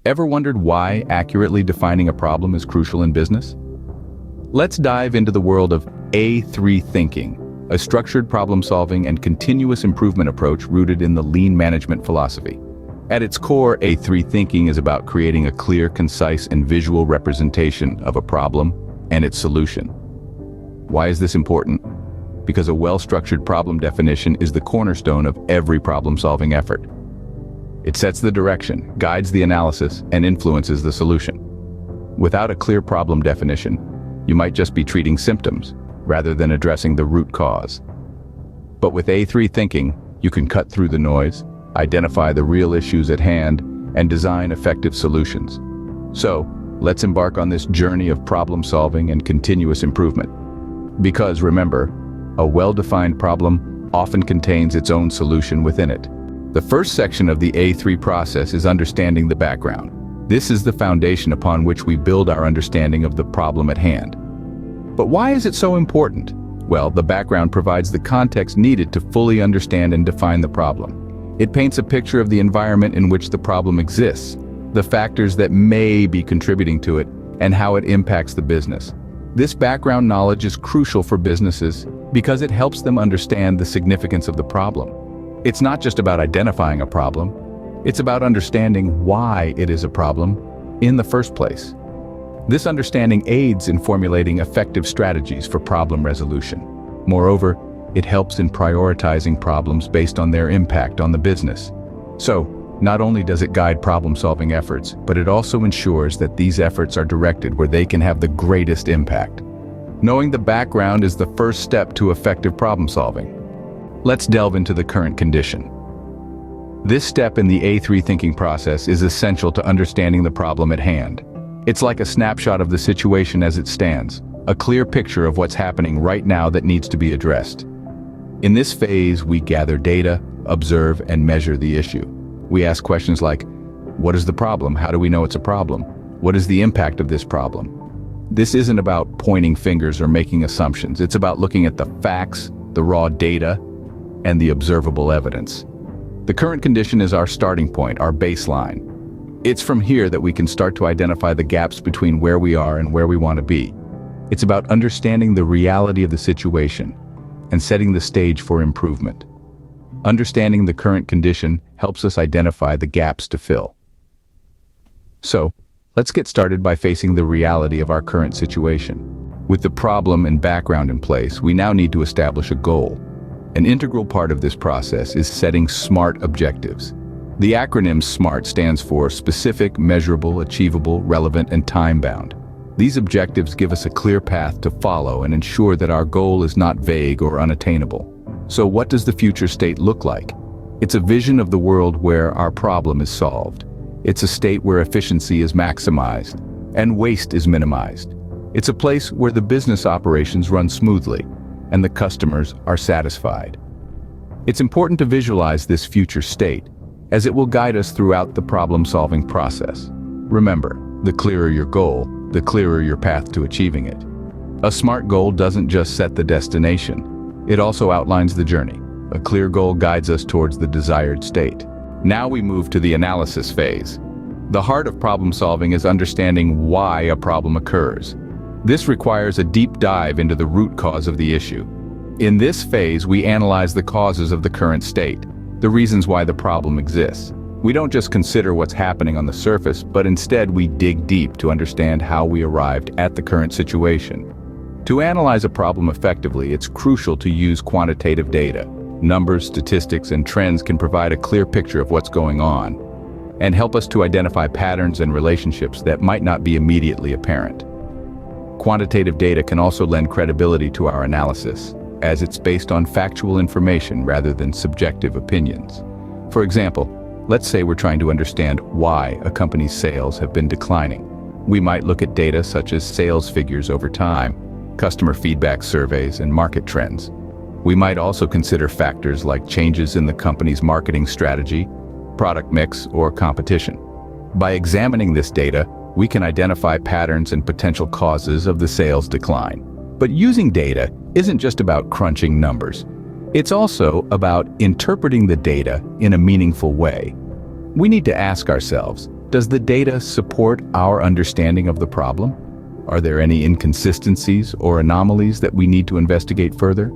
Ever wondered why accurately defining a problem is crucial in business? Let's dive into the world of A3 thinking, a structured problem-solving and continuous improvement approach rooted in the lean management philosophy. At its core, A3 thinking is about creating a clear, concise, and visual representation of a problem and its solution. Why is this important? Because a well-structured problem definition is the cornerstone of every problem-solving effort. It sets the direction, guides the analysis, and influences the solution. Without a clear problem definition, you might just be treating symptoms rather than addressing the root cause. But with A3 thinking, you can cut through the noise, identify the real issues at hand, and design effective solutions. So, let's embark on this journey of problem-solving and continuous improvement. Because remember, a well-defined problem often contains its own solution within it. The first section of the A3 process is understanding the background. This is the foundation upon which we build our understanding of the problem at hand. But why is it so important? Well, the background provides the context needed to fully understand and define the problem. It paints a picture of the environment in which the problem exists, the factors that may be contributing to it, and how it impacts the business. This background knowledge is crucial for businesses because it helps them understand the significance of the problem. It's not just about identifying a problem, it's about understanding why it is a problem in the first place. This understanding aids in formulating effective strategies for problem resolution. Moreover, it helps in prioritizing problems based on their impact on the business. So, not only does it guide problem-solving efforts, but it also ensures that these efforts are directed where they can have the greatest impact. Knowing the background is the first step to effective problem-solving. Let's delve into the current condition. This step in the A3 thinking process is essential to understanding the problem at hand. It's like a snapshot of the situation as it stands, a clear picture of what's happening right now that needs to be addressed. In this phase, we gather data, observe, and measure the issue. We ask questions like, what is the problem? How do we know it's a problem? What is the impact of this problem? This isn't about pointing fingers or making assumptions. It's about looking at the facts, the raw data, and the observable evidence. The current condition is our starting point, our baseline. It's from here that we can start to identify the gaps between where we are and where we want to be. It's about understanding the reality of the situation and setting the stage for improvement. Understanding the current condition helps us identify the gaps to fill. So, let's get started by facing the reality of our current situation. With the problem and background in place, we now need to establish a goal. An integral part of this process is setting SMART objectives. The acronym SMART stands for specific, measurable, achievable, relevant, and time-bound. These objectives give us a clear path to follow and ensure that our goal is not vague or unattainable. So what does the future state look like? It's a vision of the world where our problem is solved. It's a state where efficiency is maximized and waste is minimized. It's a place where the business operations run smoothly and the customers are satisfied. It's important to visualize this future state, as it will guide us throughout the problem-solving process. Remember, the clearer your goal, the clearer your path to achieving it. A SMART goal doesn't just set the destination, it also outlines the journey. A clear goal guides us towards the desired state. Now we move to the analysis phase. The heart of problem-solving is understanding why a problem occurs. This requires a deep dive into the root cause of the issue. In this phase, we analyze the causes of the current state, the reasons why the problem exists. We don't just consider what's happening on the surface, but instead we dig deep to understand how we arrived at the current situation. To analyze a problem effectively, it's crucial to use quantitative data. Numbers, statistics, and trends can provide a clear picture of what's going on and help us to identify patterns and relationships that might not be immediately apparent. Quantitative data can also lend credibility to our analysis, as it's based on factual information rather than subjective opinions. For example, let's say we're trying to understand why a company's sales have been declining. We might look at data such as sales figures over time, customer feedback surveys, and market trends. We might also consider factors like changes in the company's marketing strategy, product mix, or competition. By examining this data, we can identify patterns and potential causes of the sales decline. But using data isn't just about crunching numbers. It's also about interpreting the data in a meaningful way. We need to ask ourselves, Does the data support our understanding of the problem? Are there any inconsistencies or anomalies that we need to investigate further?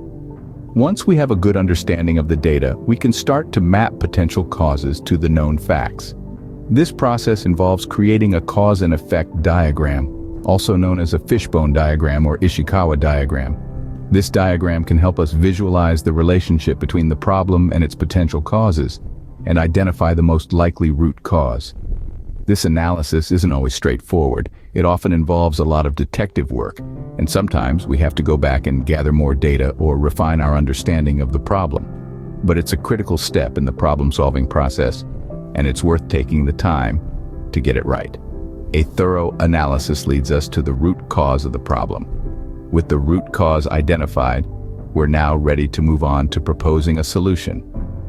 Once we have a good understanding of the data, we can start to map potential causes to the known facts. This process involves creating a cause and effect diagram, also known as a fishbone diagram or Ishikawa diagram. This diagram can help us visualize the relationship between the problem and its potential causes, and identify the most likely root cause. This analysis isn't always straightforward. It often involves a lot of detective work, and sometimes we have to go back and gather more data or refine our understanding of the problem. But it's a critical step in the problem-solving process, and it's worth taking the time to get it right. A thorough analysis leads us to the root cause of the problem. With the root cause identified, we're now ready to move on to proposing a solution.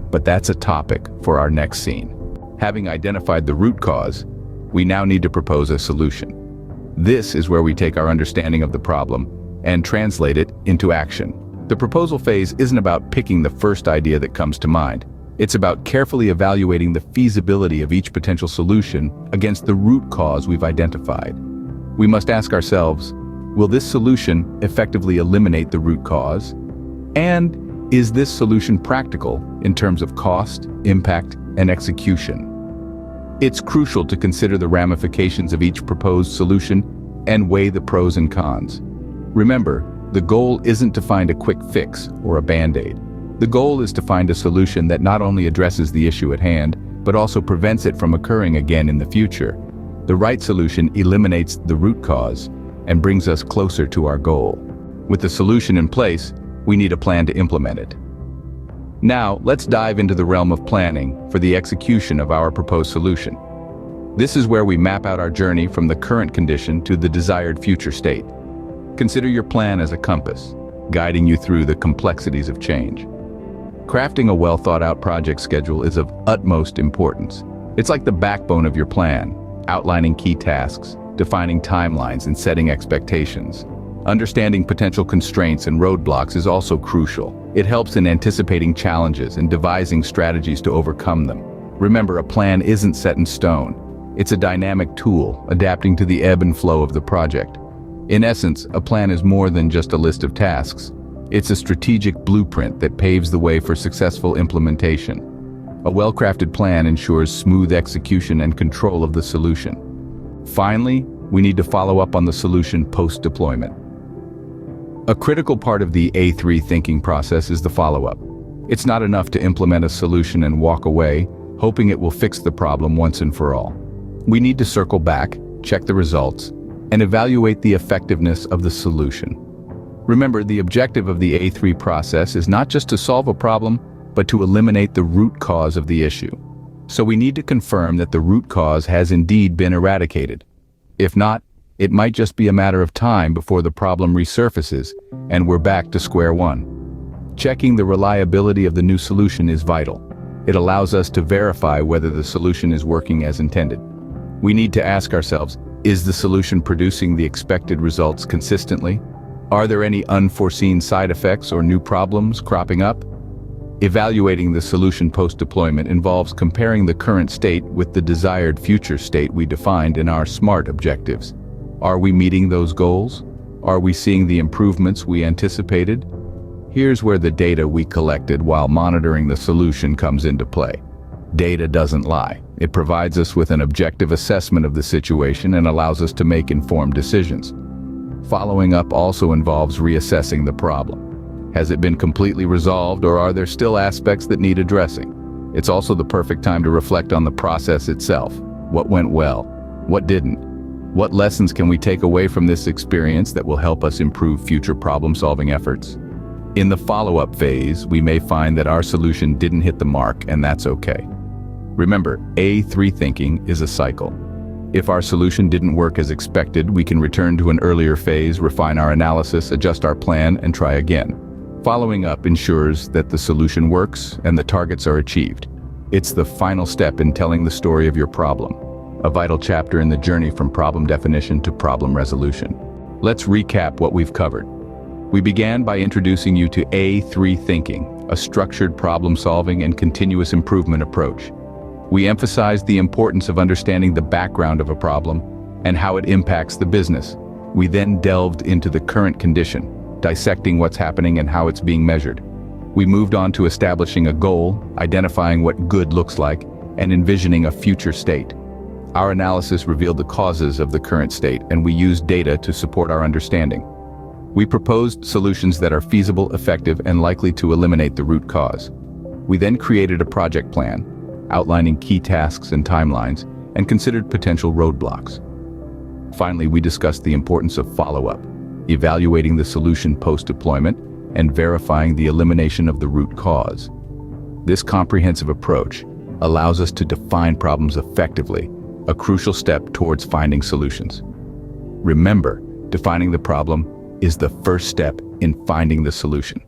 But that's a topic for our next scene. Having identified the root cause, we now need to propose a solution. This is where we take our understanding of the problem and translate it into action. The proposal phase isn't about picking the first idea that comes to mind. It's about carefully evaluating the feasibility of each potential solution against the root cause we've identified. We must ask ourselves, will this solution effectively eliminate the root cause? And is this solution practical in terms of cost, impact, and execution? It's crucial to consider the ramifications of each proposed solution and weigh the pros and cons. Remember, the goal isn't to find a quick fix or a band-aid. The goal is to find a solution that not only addresses the issue at hand, but also prevents it from occurring again in the future. The right solution eliminates the root cause and brings us closer to our goal. With the solution in place, we need a plan to implement it. Now, let's dive into the realm of planning for the execution of our proposed solution. This is where we map out our journey from the current condition to the desired future state. Consider your plan as a compass, guiding you through the complexities of change. Crafting a well-thought-out project schedule is of utmost importance. It's like the backbone of your plan, outlining key tasks, defining timelines, and setting expectations. Understanding potential constraints and roadblocks is also crucial. It helps in anticipating challenges and devising strategies to overcome them. Remember, a plan isn't set in stone. It's a dynamic tool, adapting to the ebb and flow of the project. In essence, a plan is more than just a list of tasks. It's a strategic blueprint that paves the way for successful implementation. A well-crafted plan ensures smooth execution and control of the solution. Finally, we need to follow up on the solution post-deployment. A critical part of the A3 thinking process is the follow-up. It's not enough to implement a solution and walk away, hoping it will fix the problem once and for all. We need to circle back, check the results, and evaluate the effectiveness of the solution. Remember, the objective of the A3 process is not just to solve a problem, but to eliminate the root cause of the issue. So we need to confirm that the root cause has indeed been eradicated. If not, it might just be a matter of time before the problem resurfaces and we're back to square one. Checking the reliability of the new solution is vital. It allows us to verify whether the solution is working as intended. We need to ask ourselves, is the solution producing the expected results consistently? Are there any unforeseen side effects or new problems cropping up? Evaluating the solution post-deployment involves comparing the current state with the desired future state we defined in our SMART objectives. Are we meeting those goals? Are we seeing the improvements we anticipated? Here's where the data we collected while monitoring the solution comes into play. Data doesn't lie. It provides us with an objective assessment of the situation and allows us to make informed decisions. Following up also involves reassessing the problem. Has it been completely resolved, or are there still aspects that need addressing? It's also the perfect time to reflect on the process itself. What went well? What didn't? What lessons can we take away from this experience that will help us improve future problem-solving efforts? In the follow-up phase, we may find that our solution didn't hit the mark, and that's okay. Remember, A3 thinking is a cycle. If our solution didn't work as expected, we can return to an earlier phase, refine our analysis, adjust our plan, and try again. Following up ensures that the solution works and the targets are achieved. It's the final step in telling the story of your problem, a vital chapter in the journey from problem definition to problem resolution. Let's recap what we've covered. We began by introducing you to A3 thinking, a structured problem-solving and continuous improvement approach. We emphasized the importance of understanding the background of a problem and how it impacts the business. We then delved into the current condition, dissecting what's happening and how it's being measured. We moved on to establishing a goal, identifying what good looks like, and envisioning a future state. Our analysis revealed the causes of the current state, and we used data to support our understanding. We proposed solutions that are feasible, effective, and likely to eliminate the root cause. We then created a project plan, outlining key tasks and timelines, and considered potential roadblocks. Finally, we discussed the importance of follow-up, evaluating the solution post-deployment, and verifying the elimination of the root cause. This comprehensive approach allows us to define problems effectively, a crucial step towards finding solutions. Remember, defining the problem is the first step in finding the solution.